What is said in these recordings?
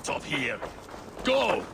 out of here! Go!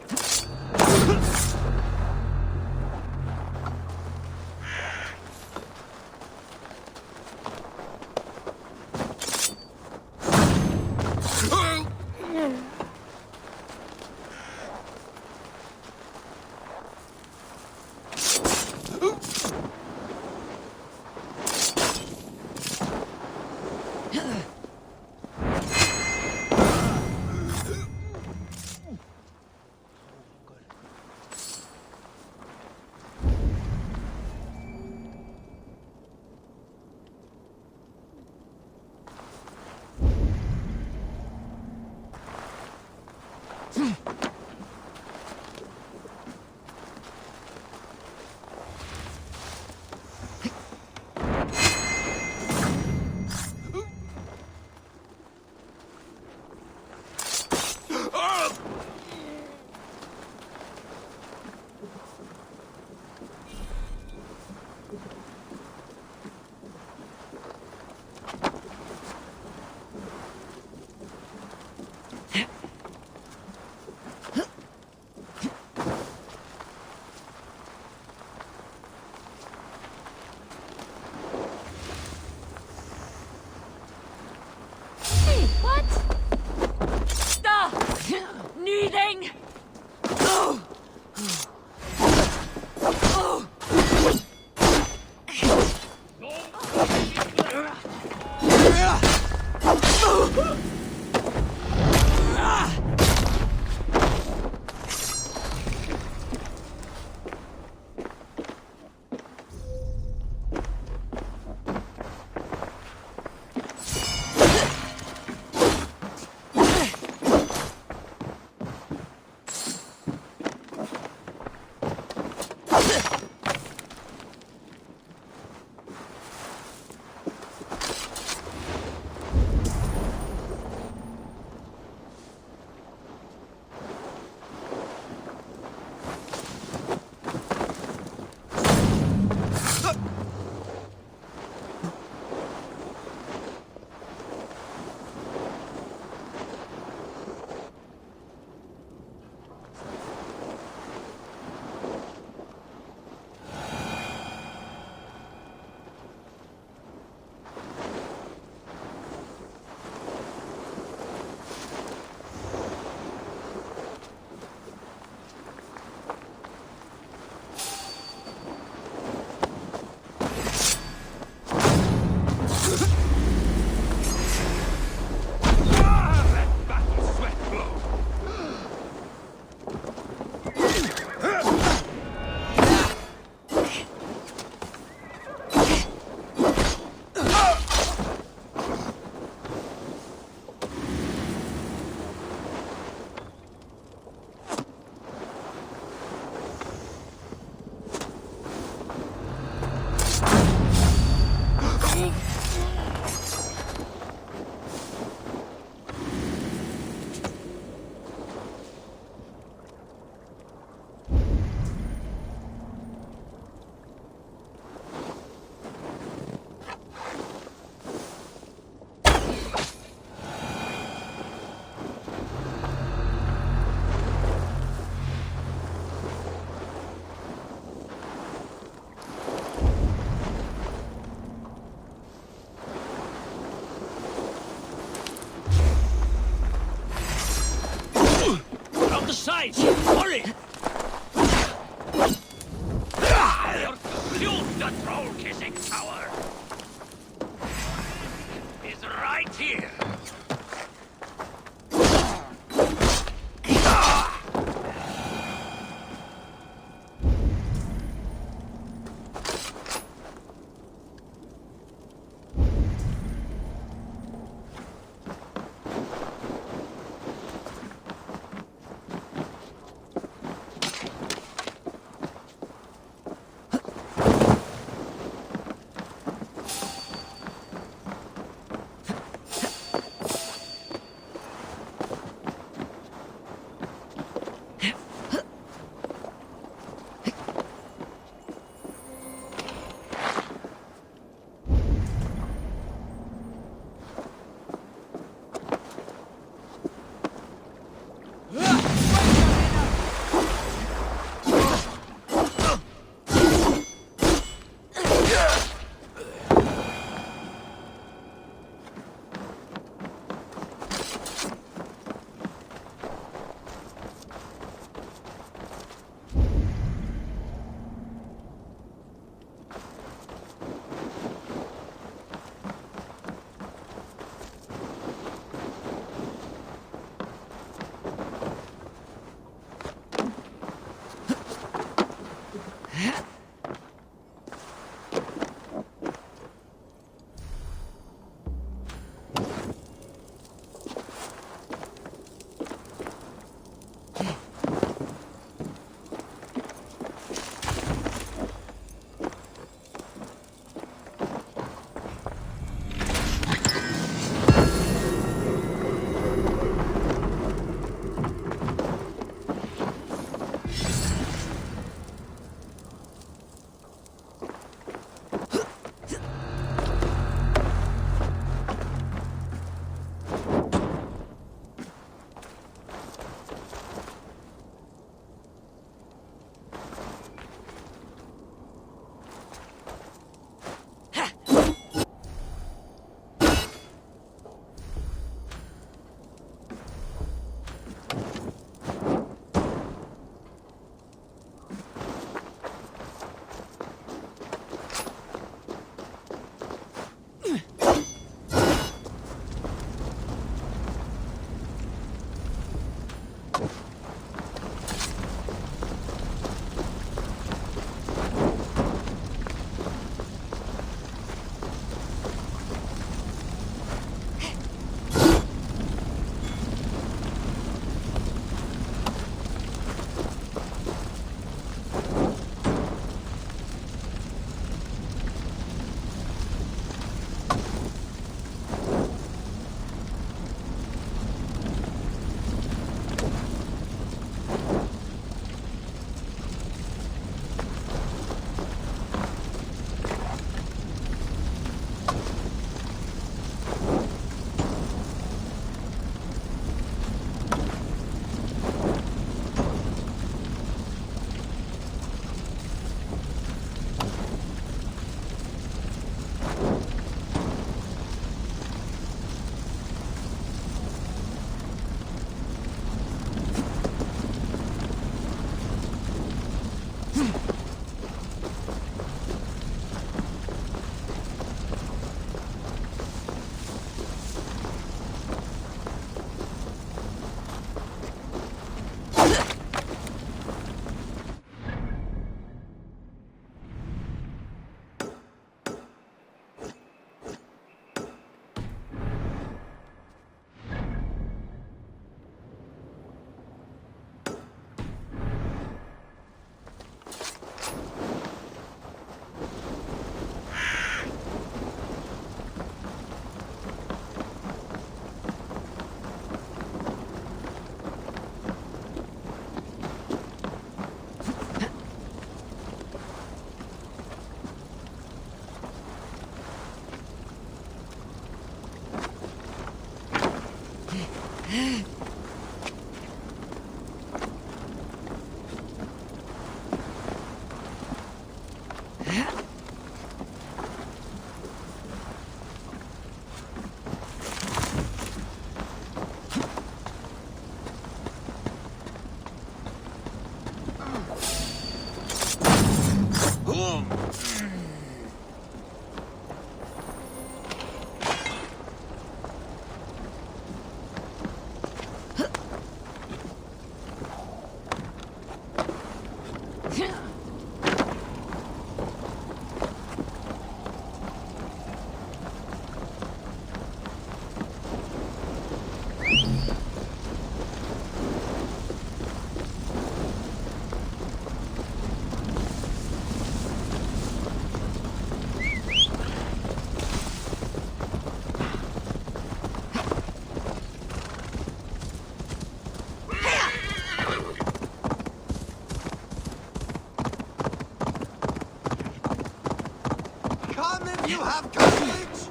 You have courage!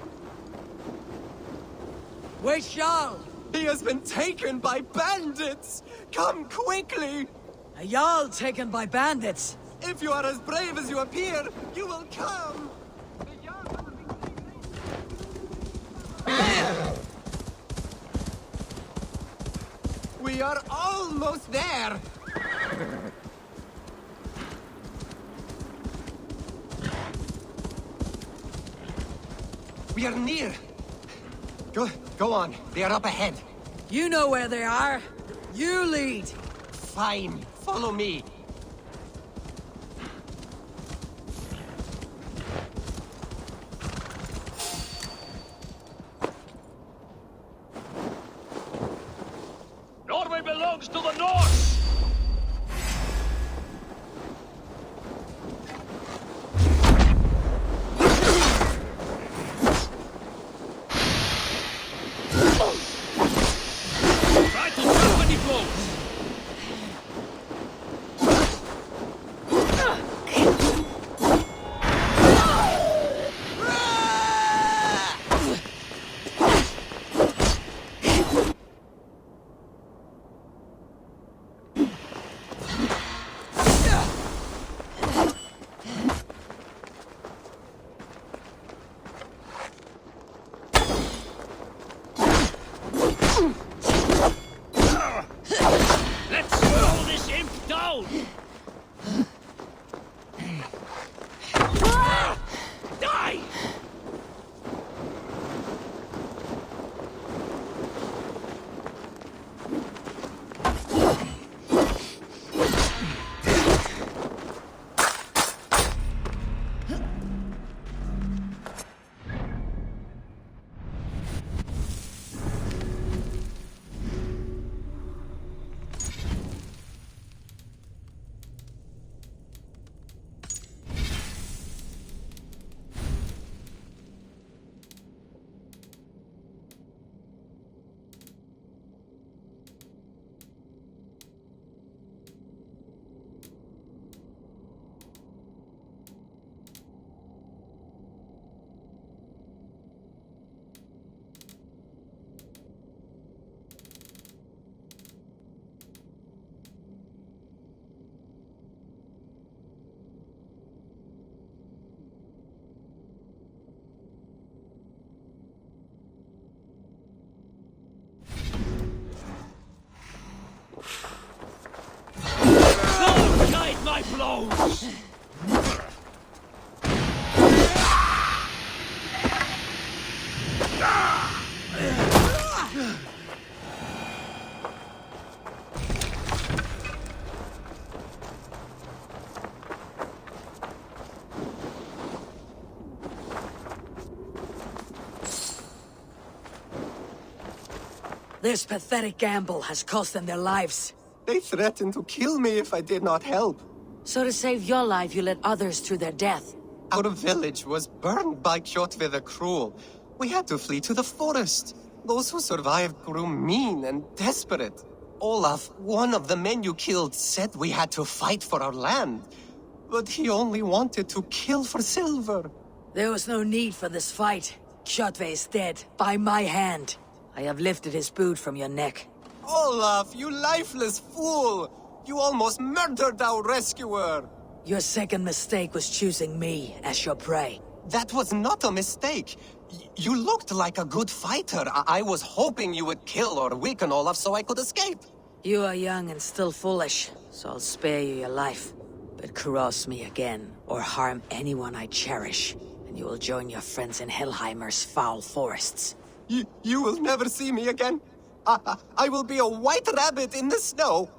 Wait, Jarl! He has been taken by bandits! Come quickly! A Jarl taken by bandits? If you are as brave as you appear, you will come! We are almost there! We are near! Go on. They are up ahead. You know where they are. You lead. Fine. Follow me. dogs to the north! Try to trap when he blows! Let's slow this imp down! Die! Don't guide my blows! This pathetic gamble has cost them their lives. They threatened to kill me if I did not help. So to save your life, you led others to their death. Our village was burned by Kjotve the Cruel. We had to flee to the forest. Those who survived grew mean and desperate. Olaf, one of the men you killed, said we had to fight for our land. But he only wanted to kill for silver. There was no need for this fight. Kjotve is dead, by my hand. I have lifted his boot from your neck. Olaf, you lifeless fool! You almost murdered our rescuer! Your second mistake was choosing me as your prey. That was not a mistake. You looked like a good fighter. I was hoping you would kill or weaken Olaf so I could escape. You are young and still foolish, so I'll spare you your life. But cross me again, or harm anyone I cherish, and you will join your friends in Helheimer's foul forests. You will never see me again. I will be a white rabbit in the snow.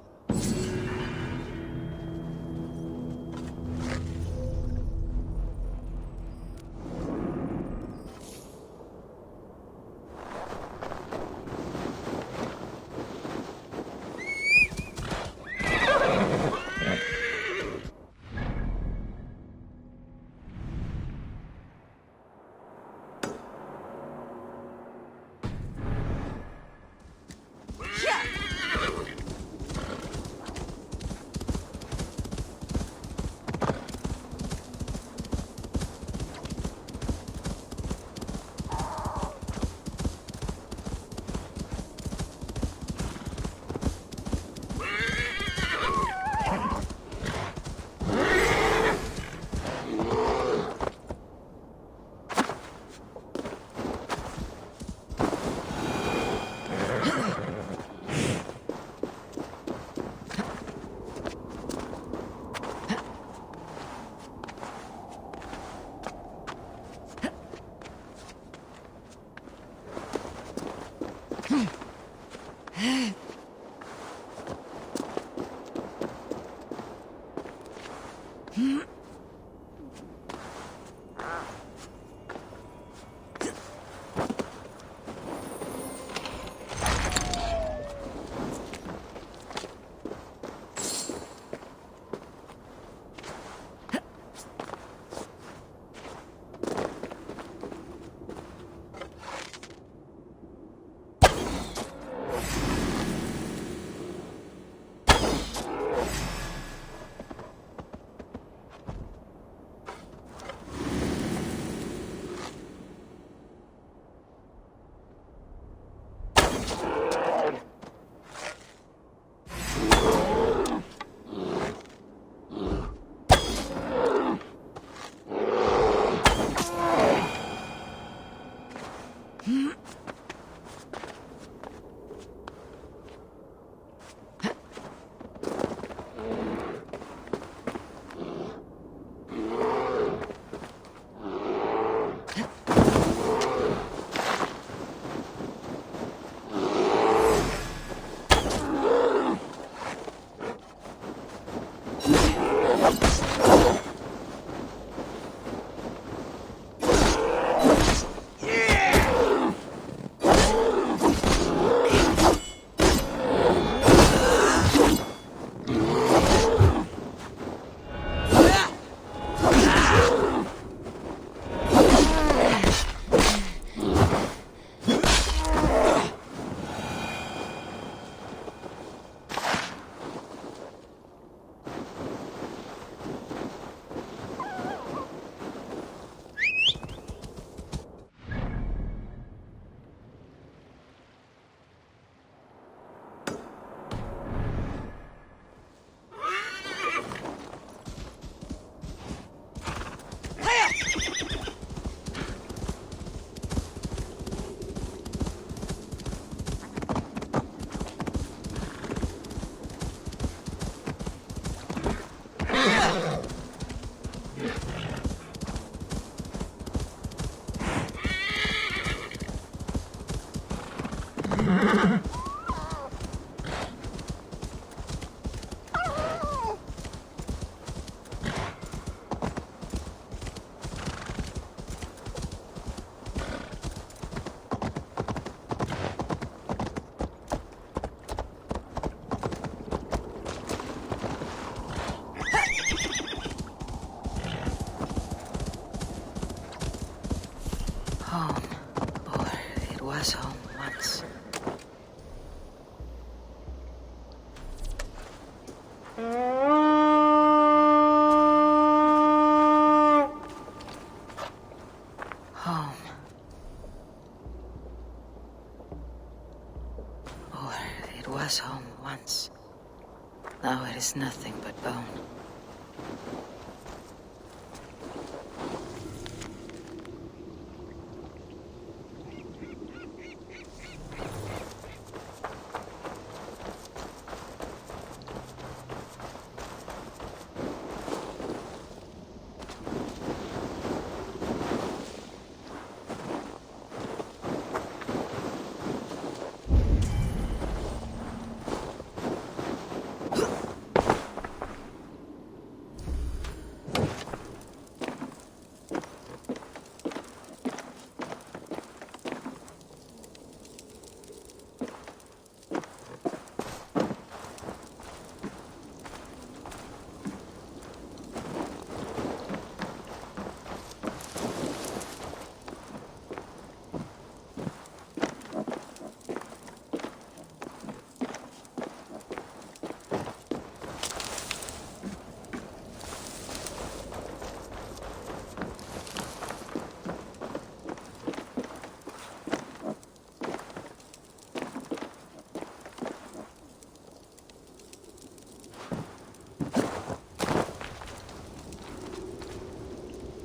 Now it is nothing but bone.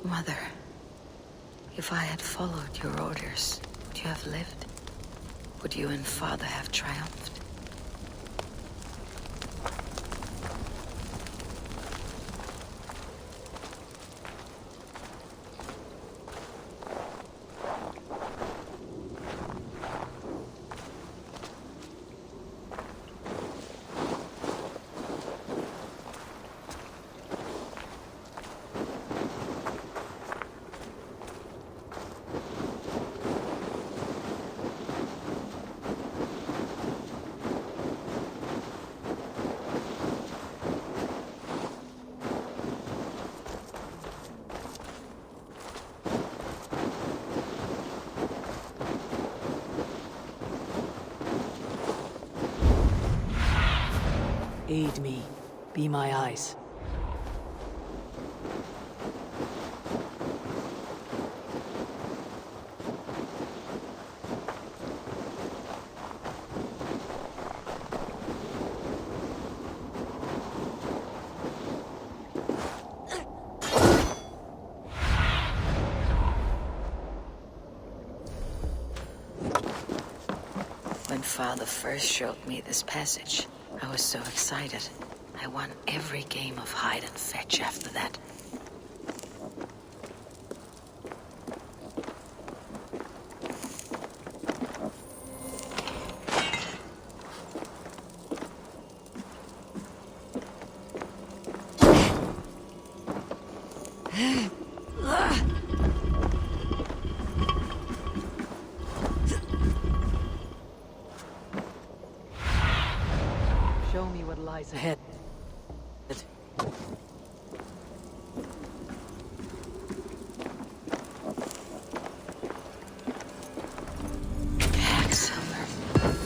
Mother, if I had followed your orders, would you have lived? Would you and Father have triumphed? Aid me. Be my eyes. When Father first showed me this passage, I was so excited. I won every game of hide and fetch after that. Show me what lies ahead.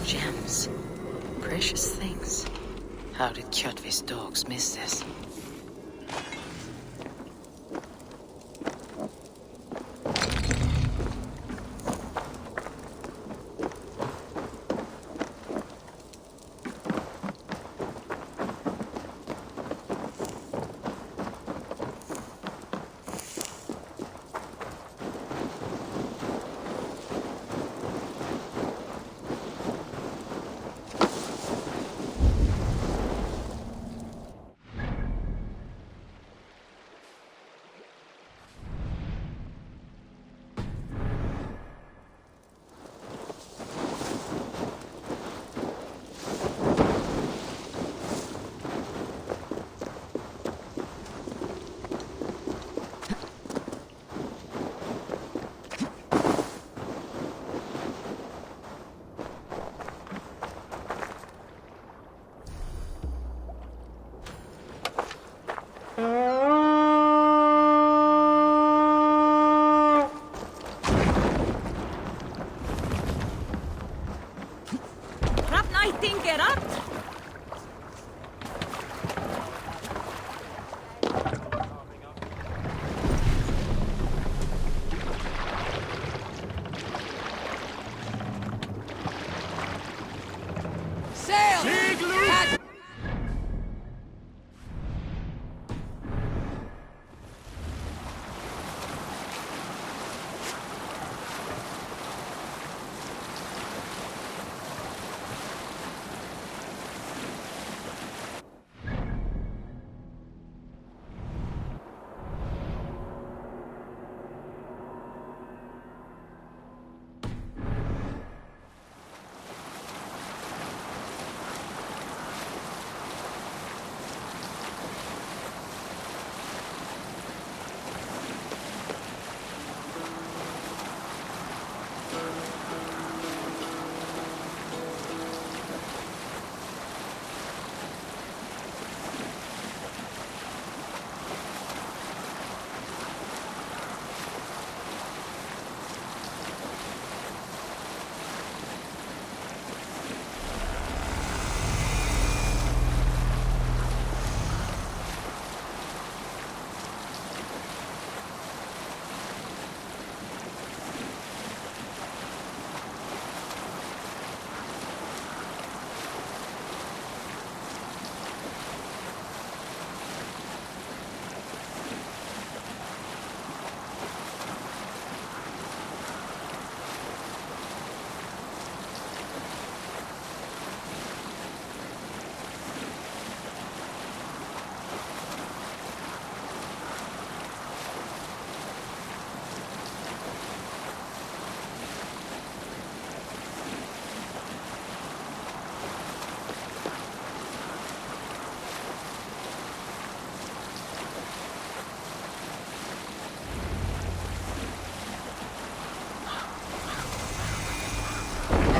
Gems. Precious things. How did Kjotve's dogs miss this?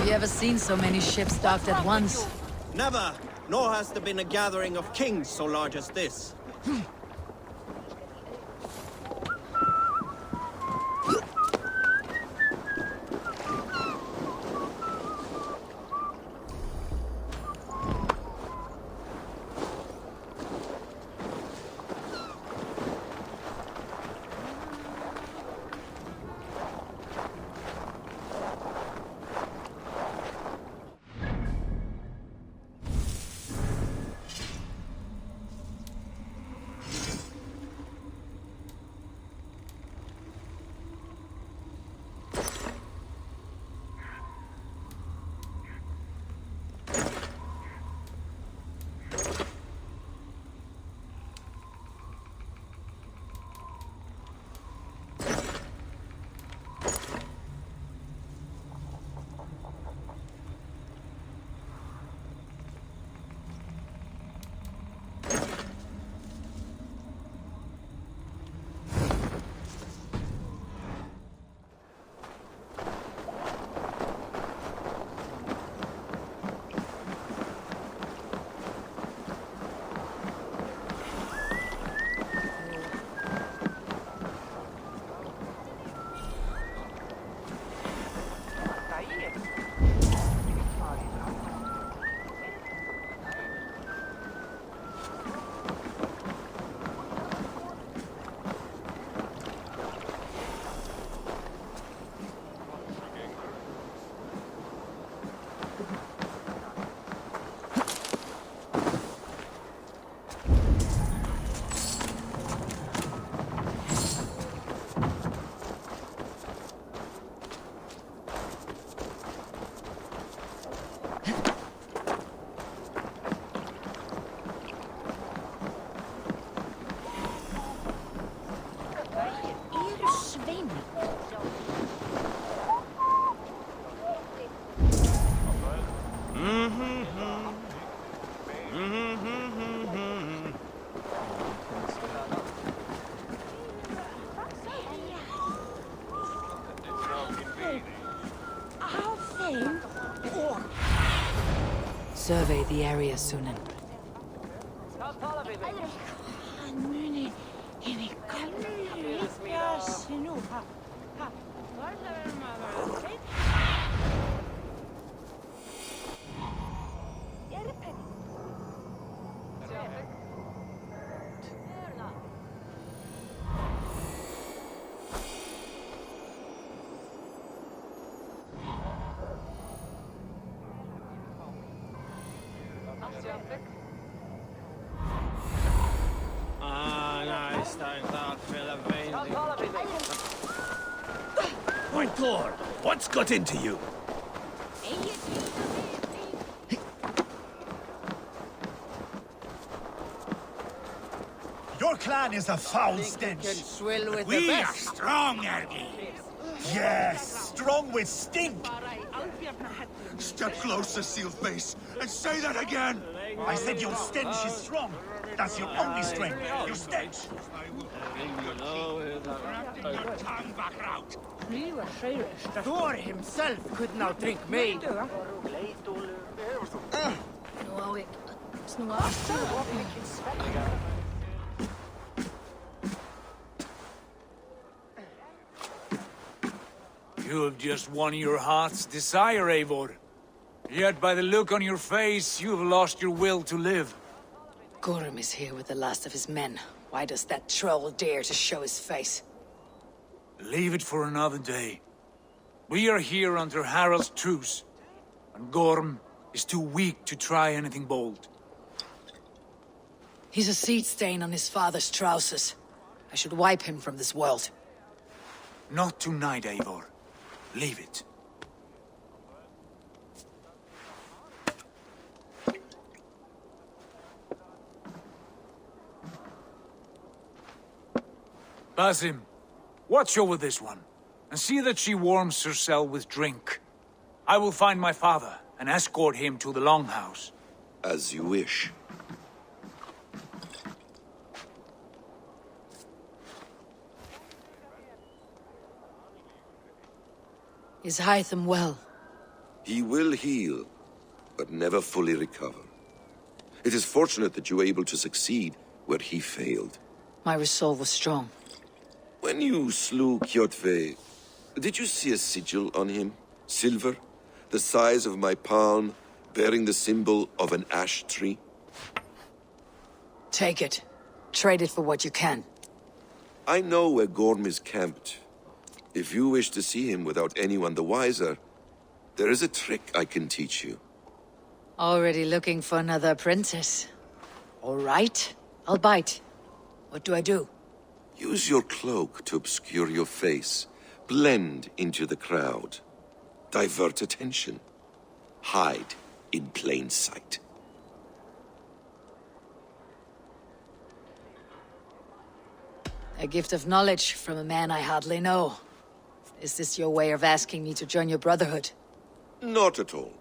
you ever seen so many ships docked at once? Never! Nor has there been a gathering of kings so large as this. Survey the area, Sunan. My Thor, what's got into you? Your clan is a foul stench. We are strong, Ergi. Yes, strong with stink. Step closer, Sealface, and say that again! I said your stench is strong. That's your only strength. Your stench. Your tongue back out! Thor himself could not drink me. You have just won your heart's desire, Eivor. Yet by the look on your face, you have lost your will to live. Gorm is here with the last of his men. Why does that troll dare to show his face? Leave it for another day. We are here under Harald's truce, and Gorm is too weak to try anything bold. He's a seed stain on his father's trousers. I should wipe him from this world. Not tonight, Eivor. Leave it. Basim, watch over this one, and see that she warms herself with drink. I will find my father and escort him to the Longhouse. As you wish. Is Hytham well? He will heal, but never fully recover. It is fortunate that you were able to succeed where he failed. My resolve was strong. When you slew Kjotve, did you see a sigil on him? Silver, the size of my palm, bearing the symbol of an ash tree? Take it. Trade it for what you can. I know where Gorm is camped. If you wish to see him without anyone the wiser, there is a trick I can teach you. Already looking for another apprentice. All right, I'll bite. What do I do? Use your cloak to obscure your face. Blend into the crowd. Divert attention. Hide in plain sight. A gift of knowledge from a man I hardly know. Is this your way of asking me to join your brotherhood? Not at all.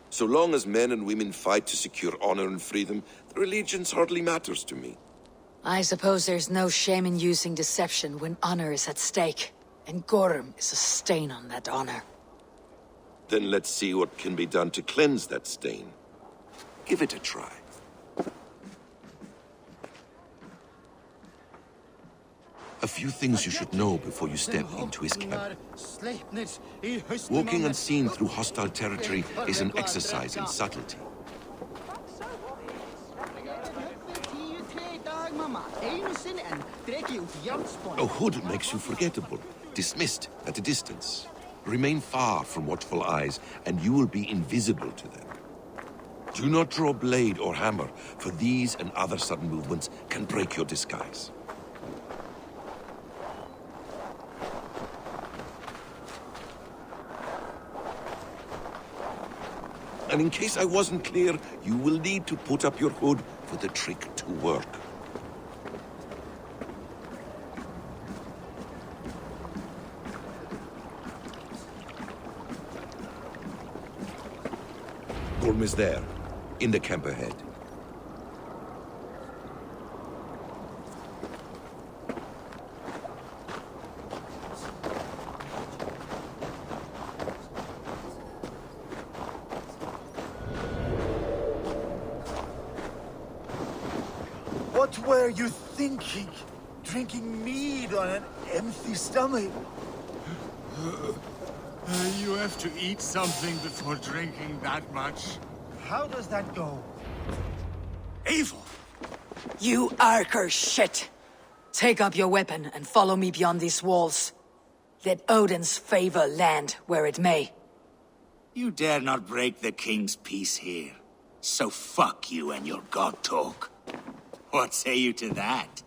So long as men and women fight to secure honor and freedom, their allegiance hardly matters to me. I suppose there's no shame in using deception when honor is at stake. And Gorm is a stain on that honor. Then let's see what can be done to cleanse that stain. Give it a try. A few things you should know before you step into his camp. Walking unseen through hostile territory is an exercise in subtlety. A hood makes you forgettable, dismissed at a distance. Remain far from watchful eyes, and you will be invisible to them. Do not draw blade or hammer, for these and other sudden movements can break your disguise. And in case I wasn't clear, you will need to put up your hood for the trick to work. Gorm is there, in the camp ahead. What were you thinking? Drinking mead on an empty stomach? You have to eat something before drinking that much. How does that go? Eivor! You Arker shit! Take up your weapon and follow me beyond these walls. Let Odin's favor land where it may. You dare not break the king's peace here. So fuck you and your god talk. What say you to that?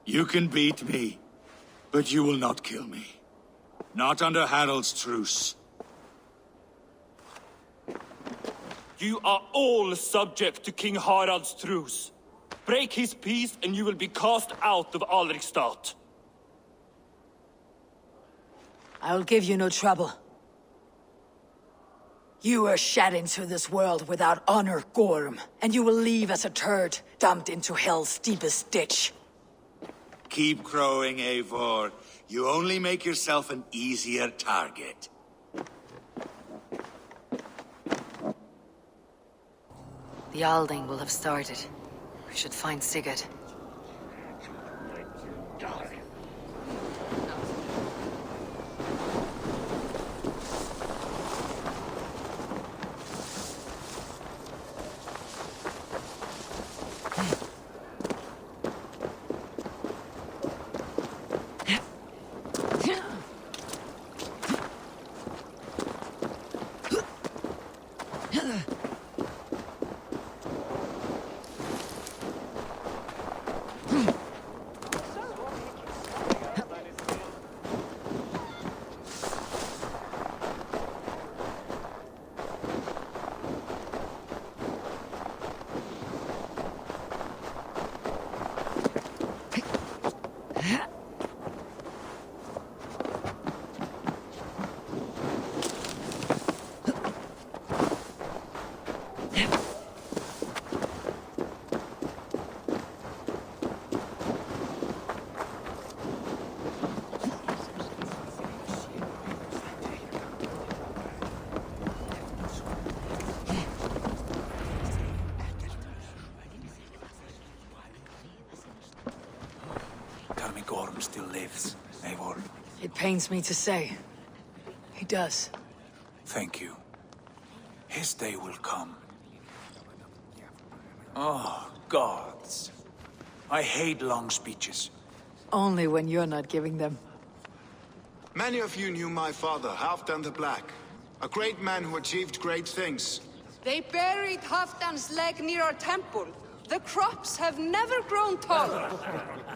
You can beat me, but you will not kill me. Not under Harald's truce. You are all subject to King Harald's truce. Break his peace and you will be cast out of Alrekstad. I will give you no trouble. You were shed into this world without honor, Gorm, and you will leave as a turd, dumped into hell's deepest ditch. Keep crowing, Eivor. You only make yourself an easier target. The Althing will have started. We should find Sigurd. lives, Eivor. It pains me to say. He does. Thank you. His day will come. Oh, gods. I hate long speeches. Only when you're not giving them. Many of you knew my father, Halfdan the Black. A great man who achieved great things. They buried Halfdan's leg near our temple. The crops have never grown taller.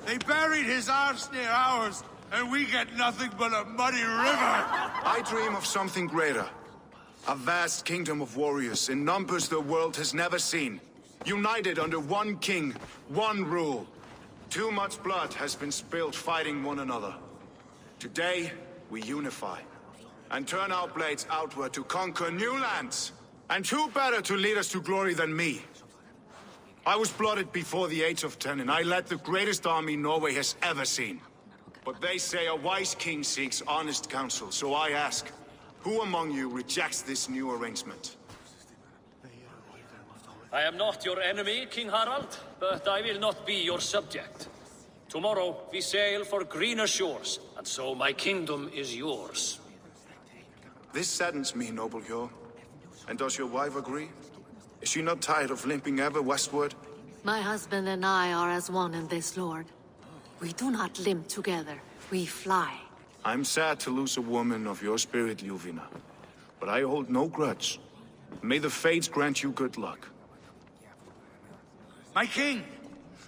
They buried his arse near ours, and we get nothing but a muddy river. I dream of something greater. A vast kingdom of warriors in numbers the world has never seen. United under one king, one rule. Too much blood has been spilled fighting one another. Today, we unify. And turn our blades outward to conquer new lands. And who better to lead us to glory than me? I was blooded before the age of 10, and I led the greatest army Norway has ever seen. But they say a wise king seeks honest counsel, so I ask, who among you rejects this new arrangement? I am not your enemy, King Harald, but I will not be your subject. Tomorrow we sail for greener shores, and so my kingdom is yours. This saddens me, noble Hjor. And does your wife agree? Is she not tired of limping ever westward? My husband and I are as one in this, Lord. We do not limp together, we fly. I'm sad to lose a woman of your spirit, Ljuvina. But I hold no grudge. May the fates grant you good luck. My king,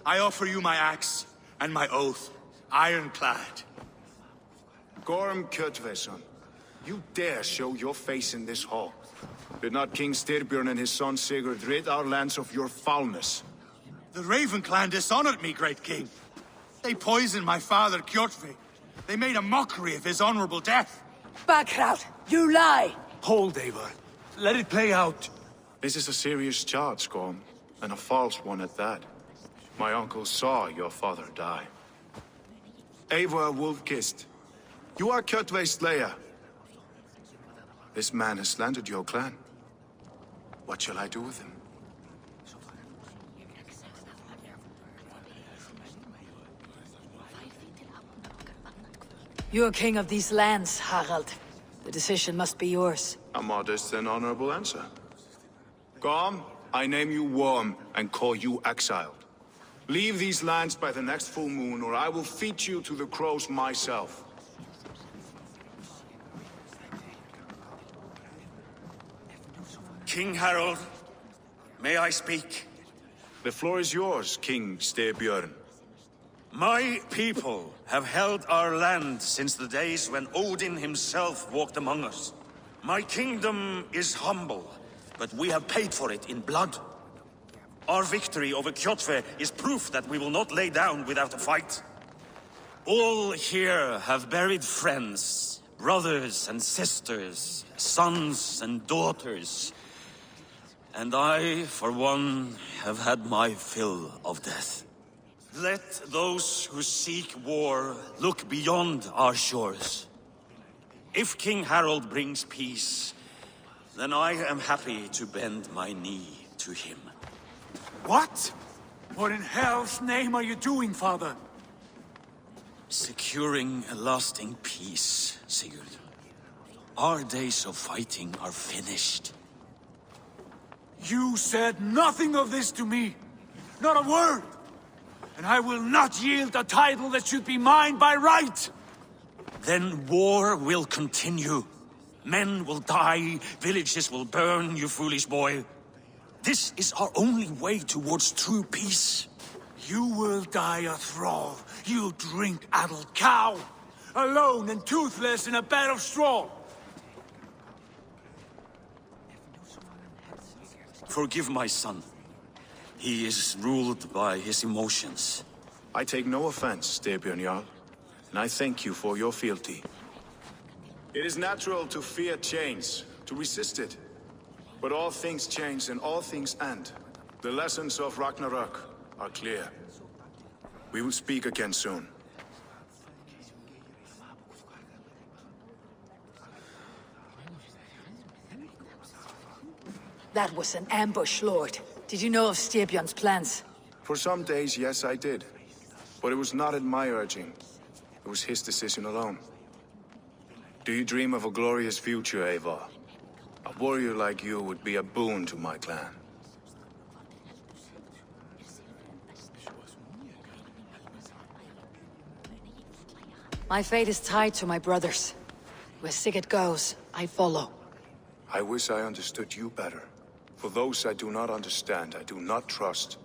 I offer you my axe and my oath, ironclad. Gorm Kjotve, son. You dare show your face in this hall. Did not King Styrbjorn and his son Sigurd rid our lands of your foulness? The Raven clan dishonored me, great king. They poisoned my father, Kjotve. They made a mockery of his honorable death. Backrout! You lie! Hold, Eivor. Let it play out. This is a serious charge, Gorm, and a false one at that. My uncle saw your father die. Eivor Wolf-Kissed, you are Kjotve's slayer. This man has slandered your clan. What shall I do with him? You're king of these lands, Harald. The decision must be yours. A modest and honorable answer. Gorm, I name you Worm and call you exiled. Leave these lands by the next full moon, or I will feed you to the crows myself. King Harald, may I speak? The floor is yours, King Styrbjorn. My people have held our land since the days when Odin himself walked among us. My kingdom is humble, but we have paid for it in blood. Our victory over Kjotve is proof that we will not lay down without a fight. All here have buried friends, brothers and sisters, sons and daughters. And I, for one, have had my fill of death. Let those who seek war look beyond our shores. If King Harald brings peace, then I am happy to bend my knee to him. What? What in hell's name are you doing, father? Securing a lasting peace, Sigurd. Our days of fighting are finished. You said nothing of this to me. Not a word. And I will not yield a title that should be mine by right. Then war will continue. Men will die, villages will burn, you foolish boy. This is our only way towards true peace. You will die a thrall, you drink-addled cow. Alone and toothless in a bed of straw. Forgive my son. He is ruled by his emotions. I take no offense, Styrbjorn Jarl, and I thank you for your fealty. It is natural to fear change, to resist it. But all things change and all things end. The lessons of Ragnarok are clear. We will speak again soon. That was an ambush, Lord. Did you know of Styrbjorn's plans? For some days, yes, I did. But it was not at my urging. It was his decision alone. Do you dream of a glorious future, Eivor? A warrior like you would be a boon to my clan. My fate is tied to my brothers. Where Sigurd goes, I follow. I wish I understood you better. For those I do not understand, I do not trust,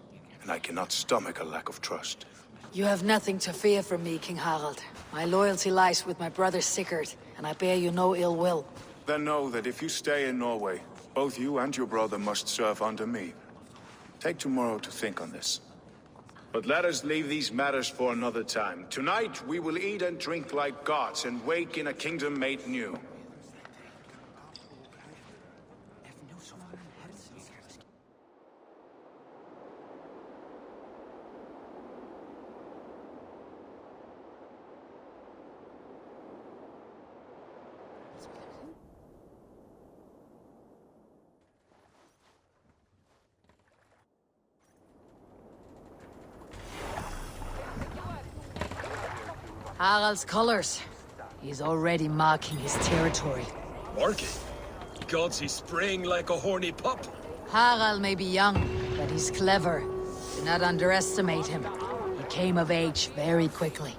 and I cannot stomach a lack of trust. You have nothing to fear from me, King Harald. My loyalty lies with my brother Sigurd, and I bear you no ill will. Then know that if you stay in Norway, both you and your brother must serve under me. Take tomorrow to think on this. But let us leave these matters for another time. Tonight, we will eat and drink like gods and wake in a kingdom made new. Harald's colors. He's already marking his territory. Marking? Gods, he's spraying like a horny pup. Harald may be young, but he's clever. Do not underestimate him. He came of age very quickly.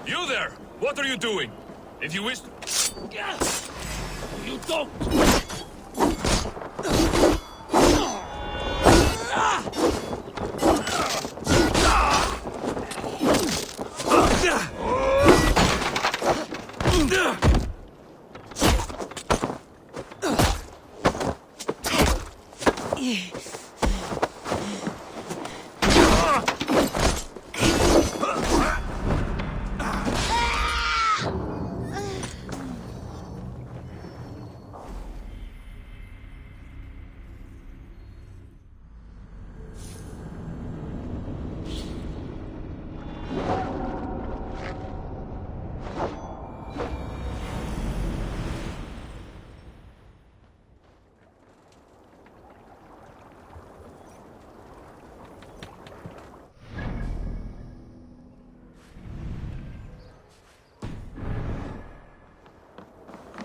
You there! What are you doing? If you wish... You don't!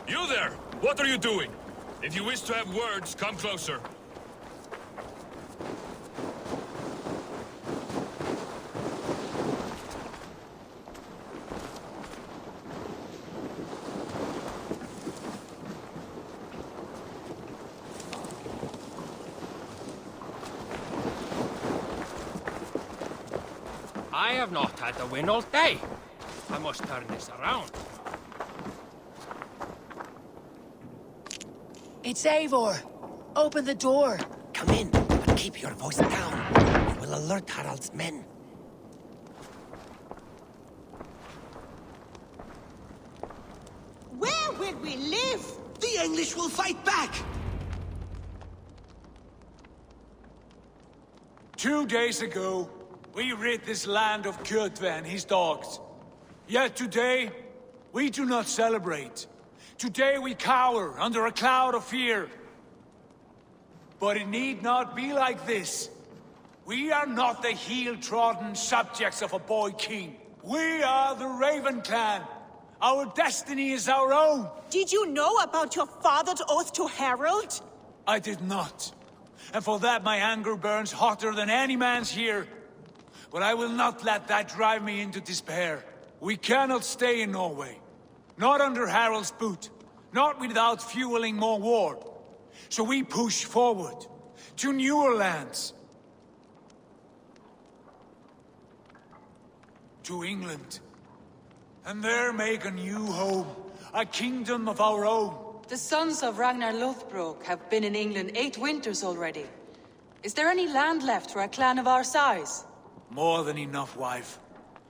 You there! What are you doing? If you wish to have words, come closer. I have not had the wind all day. I must turn this around. It's Eivor! Open the door! Come in, but keep your voice down. It will alert Harald's men. Where will we live? The English will fight back! 2 days ago, we rid this land of Kjotve and his dogs. Yet today, we do not celebrate. Today we cower under a cloud of fear. But it need not be like this. We are not the heel-trodden subjects of a boy king. We are the Raven clan. Our destiny is our own. Did you know about your father's oath to Harald? I did not. And for that my anger burns hotter than any man's here. But I will not let that drive me into despair. We cannot stay in Norway. Not under Harald's boot. Not without fueling more war. So we push forward. To newer lands. To England. And there make a new home. A kingdom of our own. The sons of Ragnar Lothbrok have been in England 8 winters already. Is there any land left for a clan of our size? More than enough, wife.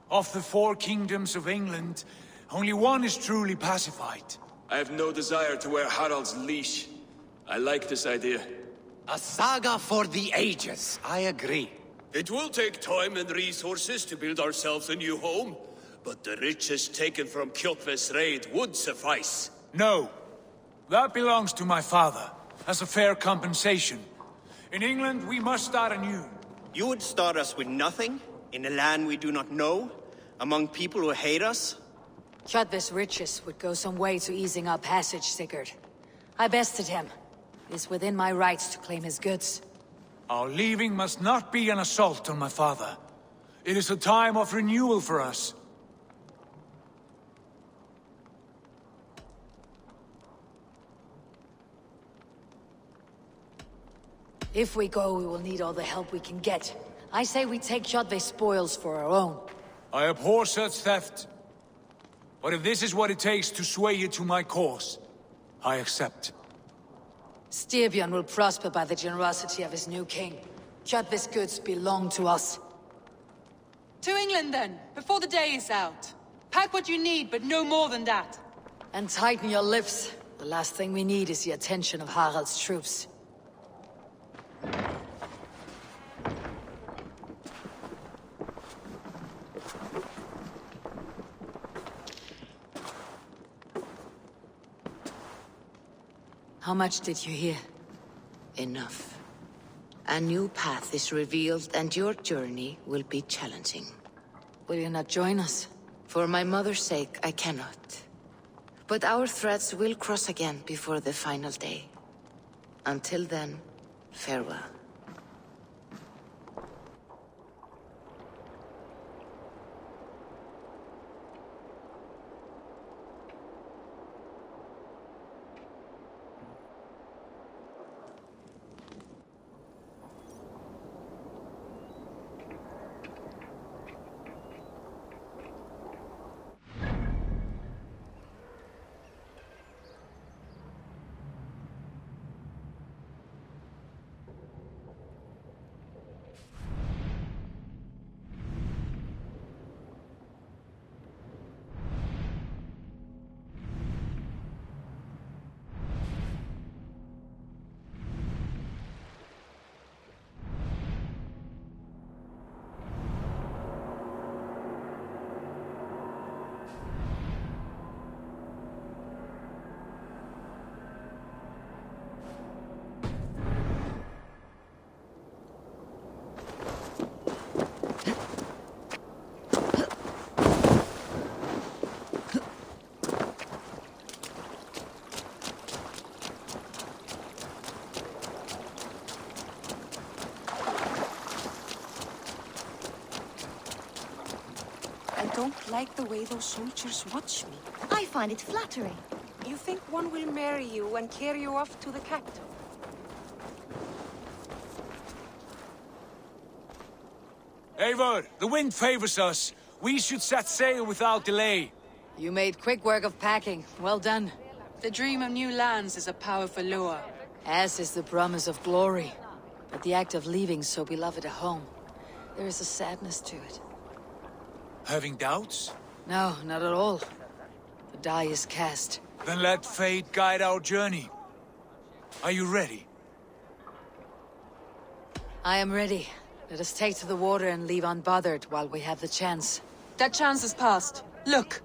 Of the 4 kingdoms of England, only one is truly pacified. I have no desire to wear Harald's leash. I like this idea. A saga for the ages, I agree. It will take time and resources to build ourselves a new home, but the riches taken from Kjotve's raid would suffice. No. That belongs to my father, as a fair compensation. In England, we must start anew. You would start us with nothing? In a land we do not know? Among people who hate us? Kjotve's riches would go some way to easing our passage, Sigurd. I bested him. It is within my rights to claim his goods. Our leaving must not be an assault on my father. It is a time of renewal for us. If we go, we will need all the help we can get. I say we take Kjotve's spoils for our own. I abhor such theft. But if this is what it takes to sway you to my cause, I accept. Styrbjorn will prosper by the generosity of his new king. Kjotve's goods belong to us. To England then, before the day is out. Pack what you need, but no more than that. And tighten your lips. The last thing we need is the attention of Harald's troops. How much did you hear? Enough. A new path is revealed, and your journey will be challenging. Will you not join us? For my mother's sake, I cannot. But our threads will cross again before the final day. Until then, farewell. I don't like the way those soldiers watch me. I find it flattering. You think one will marry you and carry you off to the capital? Eivor, the wind favors us. We should set sail without delay. You made quick work of packing. Well done. The dream of new lands is a powerful lure. As is the promise of glory. But the act of leaving so beloved a home, there is a sadness to it. Having doubts? No, not at all. The die is cast. Then let fate guide our journey. Are you ready? I am ready. Let us take to the water and leave unbothered while we have the chance. That chance is past. Look!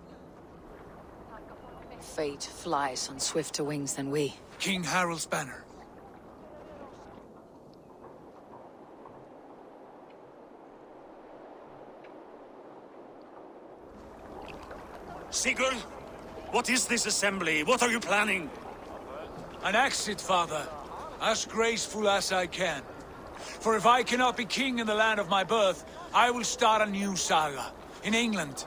Fate flies on swifter wings than we. King Harald's banner. Sigurd, what is this assembly? What are you planning? An exit, father. As graceful as I can. For if I cannot be king in the land of my birth, I will start a new saga. In England.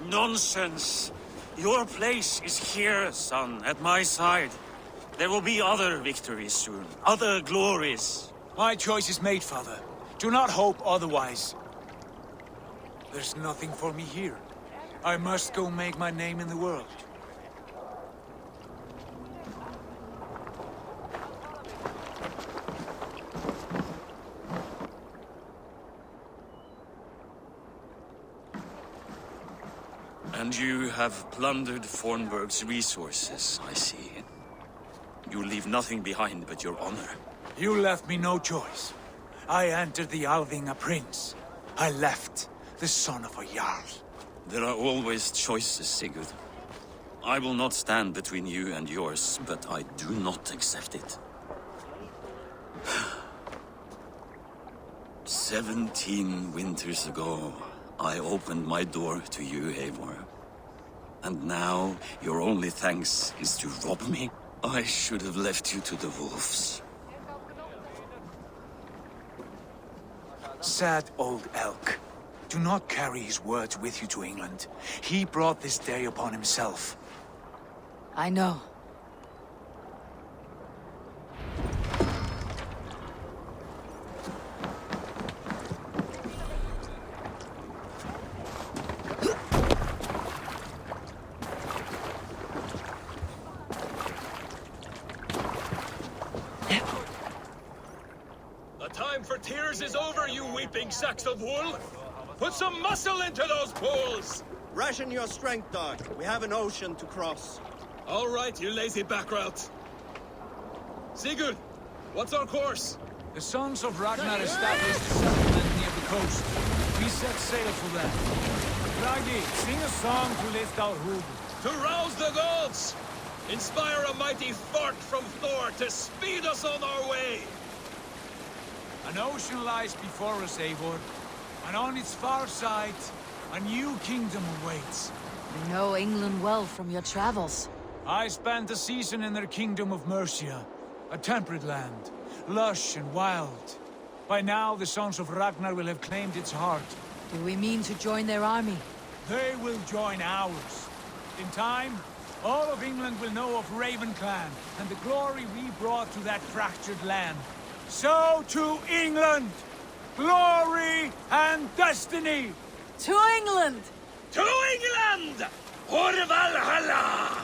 Nonsense. Your place is here, son, at my side. There will be other victories soon. Other glories. My choice is made, father. Do not hope otherwise. There's nothing for me here. I must go make my name in the world. And you have plundered Fornburg's resources, I see. You leave nothing behind but your honor. You left me no choice. I entered the Althing a prince. I left the son of a Jarl. There are always choices, Sigurd. I will not stand between you and yours, but I do not accept it. 17 winters ago, I opened my door to you, Eivor. And now, your only thanks is to rob me? I should have left you to the wolves. Sad old elk. Do not carry his words with you to England. He brought this day upon himself. I know. The time for tears is over, you weeping sacks of wool! Put some muscle into those pools! Ration your strength, dog. We have an ocean to cross. All right, you lazy backrout. Sigurd, what's our course? The sons of Ragnar established a settlement near the coast. We set sail for them. Raggi, sing a song to lift our hood. To rouse the gods! Inspire a mighty fart from Thor to speed us on our way! An ocean lies before us, Eivor. And on its far side, a new kingdom awaits. You know England well from your travels. I spent a season in their kingdom of Mercia. A temperate land, lush and wild. By now, the sons of Ragnar will have claimed its heart. Do we mean to join their army? They will join ours. In time, all of England will know of Raven Clan and the glory we brought to that fractured land. So to England! Glory and destiny! To England! To England! For Valhalla!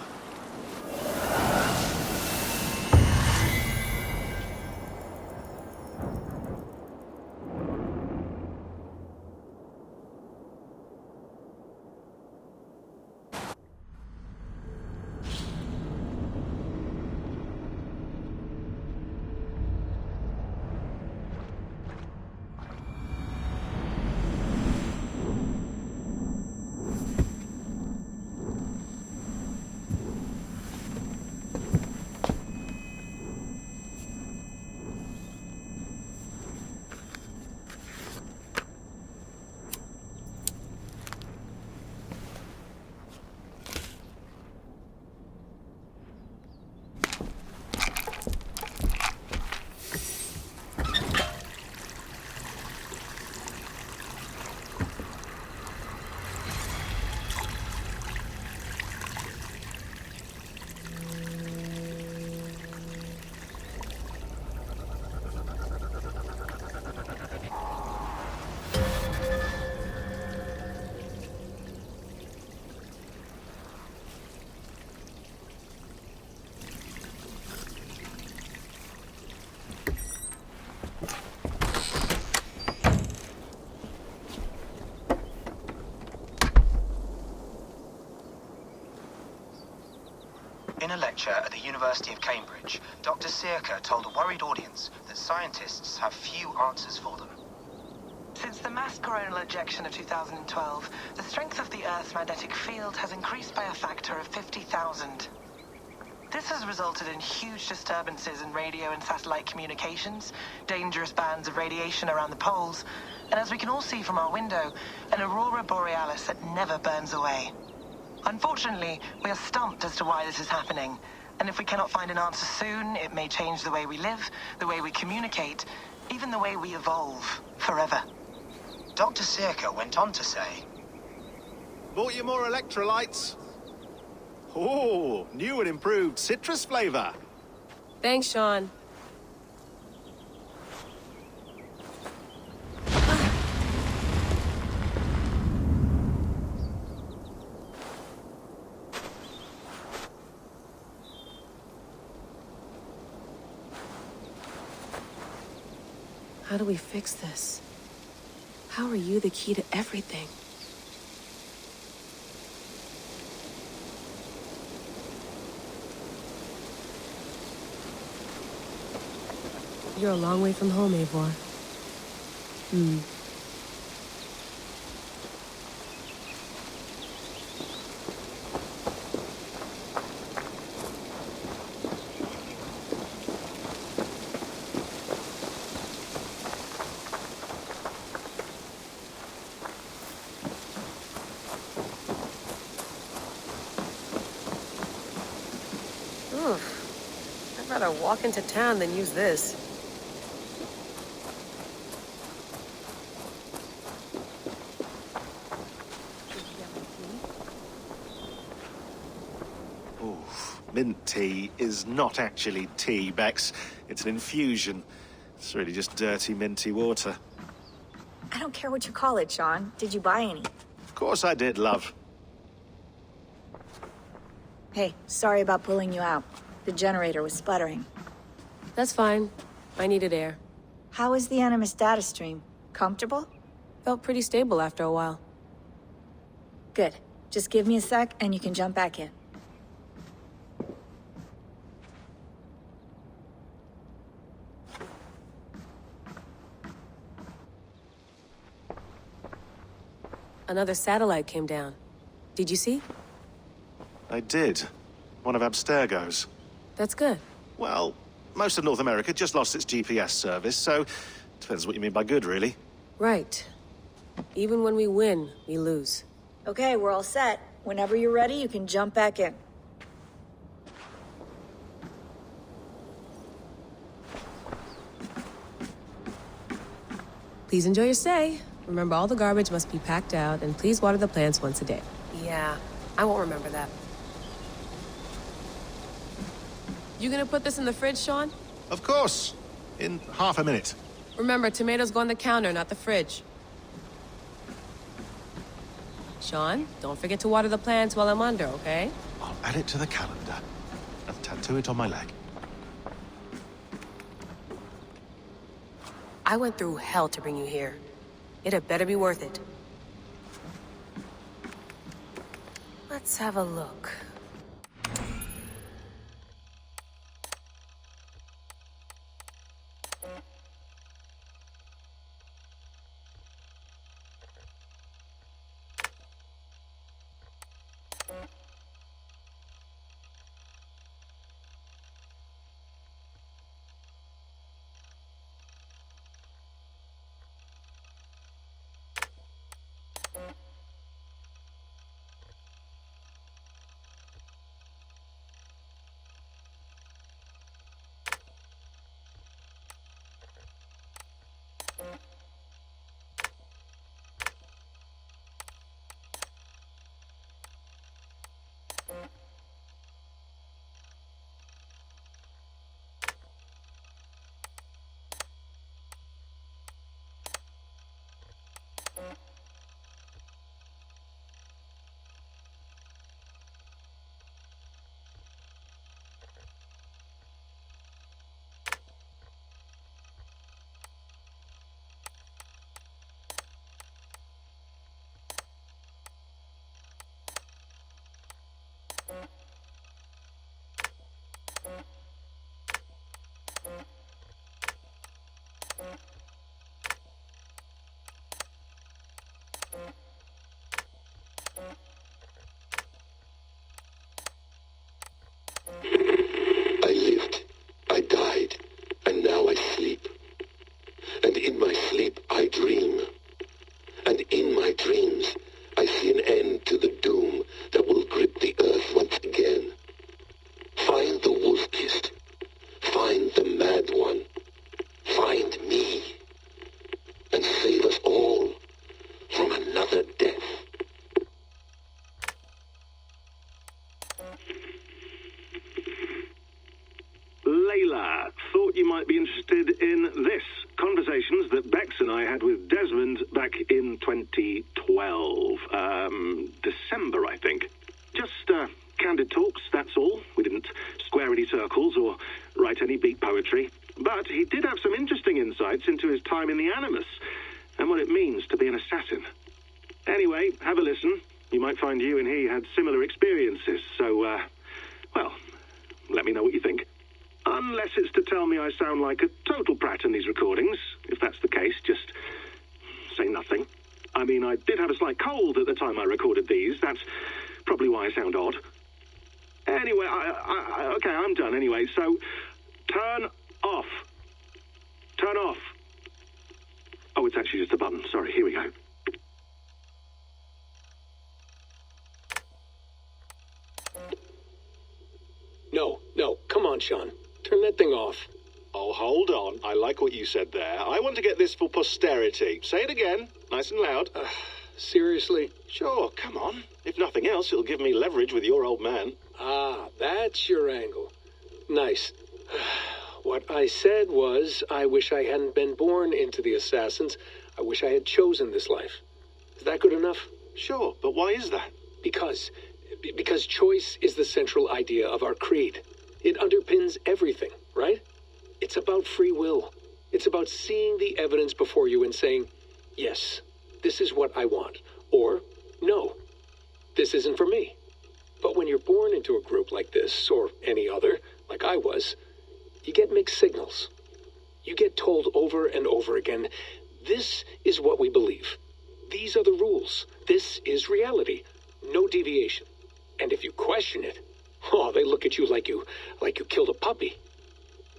In a lecture at the University of Cambridge, Dr. Sirka told a worried audience that scientists have few answers for them. Since the mass coronal ejection of 2012, the strength of the Earth's magnetic field has increased by a factor of 50,000. This has resulted in huge disturbances in radio and satellite communications, dangerous bands of radiation around the poles, and as we can all see from our window, an aurora borealis that never burns away. Unfortunately, we are stumped as to why this is happening, and if we cannot find an answer soon, it may change the way we live, the way we communicate, even the way we evolve, forever. Dr. Circa went on to say, Bought you more electrolytes? Oh, new and improved citrus flavor. Thanks, Sean. How do we fix this? How are you the key to everything? You're a long way from home, Eivor. I'd rather walk into town than use this. Mint tea is not actually tea, Bex. It's an infusion. It's really just dirty, minty water. I don't care what you call it, Sean. Did you buy any? Of course I did, love. Hey, sorry about pulling you out. The generator was sputtering. That's fine. I needed air. How is the Animus data stream? Comfortable? Felt pretty stable after a while. Good. Just give me a sec and you can jump back in. Another satellite came down. Did you see? I did. One of Abstergo's. That's good. Well, most of North America just lost its GPS service, so depends what you mean by good, really. Right. Even when we win, we lose. Okay, we're all set. Whenever you're ready, you can jump back in. Please enjoy your stay. Remember, all the garbage must be packed out, and please water the plants once a day. Yeah, I won't remember that. You gonna put this in the fridge, Sean? Of course. In half a minute. Remember, tomatoes go on the counter, not the fridge. Sean, don't forget to water the plants while I'm under, okay? I'll add it to the calendar and tattoo it on my leg. I went through hell to bring you here. It had better be worth it. Let's have a look. you might be interested in this. Conversations that Bex and I had with Desmond back in 2012. December, I think. Just, candid talks, that's all. We didn't square any circles or write any beat poetry. But he did have some interesting insights into his time in the Animus and what it means to be an assassin. Anyway, have a listen. You might find you and he had similar experiences, so, well, let me know what you think. Unless it's to tell me I sound like a total prat in these recordings. If that's the case, just say nothing. I mean, I did have a slight cold at the time I recorded these. That's probably why I sound odd. Anyway, okay, I'm done anyway, so turn off. Turn off. Oh, it's actually just a button. Sorry, here we go. No, come on, Sean. Turn that thing off. Oh, hold on. I like what you said there. I want to get this for posterity. Say it again, nice and loud. Seriously? Sure, come on. If nothing else, it'll give me leverage with your old man. Ah, that's your angle. Nice. What I said was, I wish I hadn't been born into the Assassins. I wish I had chosen this life. Is that good enough? Sure, but why is that? Because choice is the central idea of our creed. It underpins everything, right? It's about free will. It's about seeing the evidence before you and saying, yes, this is what I want. Or, no, this isn't for me. But when you're born into a group like this, or any other, like I was, you get mixed signals. You get told over and over again, this is what we believe. These are the rules. This is reality. No deviation. And if you question it, oh, they look at you like you killed a puppy.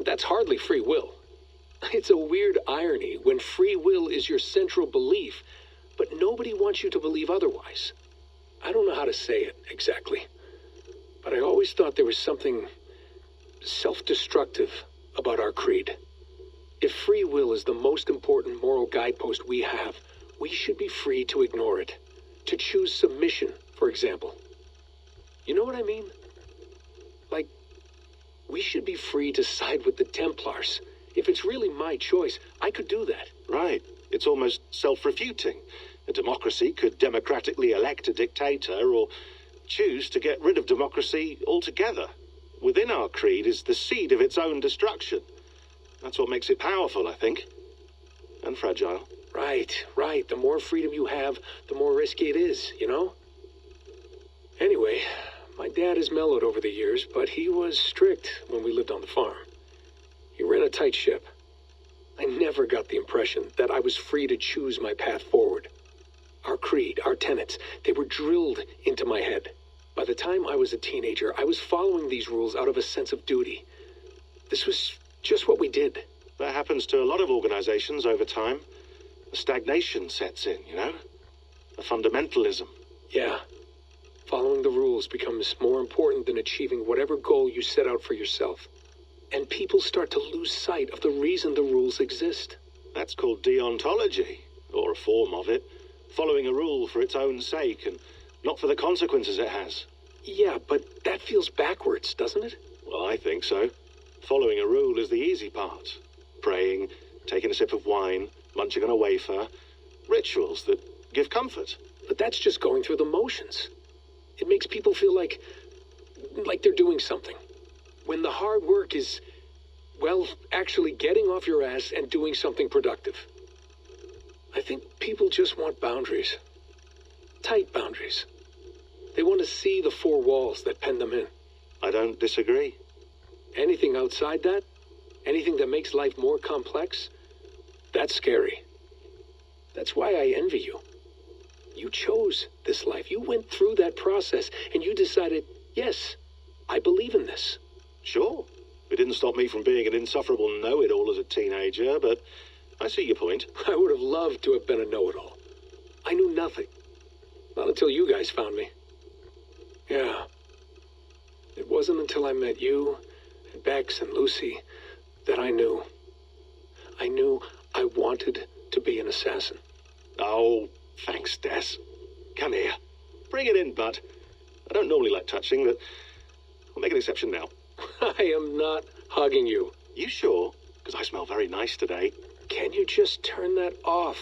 That's hardly free will. It's a weird irony when free will is your central belief, but nobody wants you to believe otherwise. I don't know how to say it exactly, but I always thought there was something self-destructive about our creed. If free will is the most important moral guidepost we have, we should be free to ignore it. To choose submission, for example. You know what I mean? Like, we should be free to side with the Templars. If it's really my choice, I could do that. Right. It's almost self-refuting. A democracy could democratically elect a dictator or choose to get rid of democracy altogether. Within our creed is the seed of its own destruction. That's what makes it powerful, I think. And fragile. Right. The more freedom you have, the more risky it is, you know? Anyway, my dad has mellowed over the years, but he was strict when we lived on the farm. He ran a tight ship. I never got the impression that I was free to choose my path forward. Our creed, our tenets, they were drilled into my head. By the time I was a teenager, I was following these rules out of a sense of duty. This was just what we did. That happens to a lot of organizations over time. A stagnation sets in, you know? A fundamentalism. Yeah. Following the rules becomes more important than achieving whatever goal you set out for yourself. And people start to lose sight of the reason the rules exist. That's called deontology, or a form of it. Following a rule for its own sake, and not for the consequences it has. Yeah, but that feels backwards, doesn't it? Well, I think so. Following a rule is the easy part. Praying, taking a sip of wine, munching on a wafer. Rituals that give comfort. But that's just going through the motions. It makes people feel like they're doing something. When the hard work is, well, actually getting off your ass and doing something productive. I think people just want boundaries. Tight boundaries. They want to see the four walls that pen them in. I don't disagree. Anything outside that, anything that makes life more complex, that's scary. That's why I envy you. You chose this life. You went through that process, and you decided, yes, I believe in this. Sure. It didn't stop me from being an insufferable know-it-all as a teenager, but I see your point. I would have loved to have been a know-it-all. I knew nothing. Not until you guys found me. Yeah. It wasn't until I met you, and Bex, and Lucy, that I knew. I knew I wanted to be an assassin. Oh, thanks, Des. Come here. Bring it in, bud. I don't normally like touching, but I'll make an exception now. I am not hugging you. You sure? because I smell very nice today. Can you just turn that off?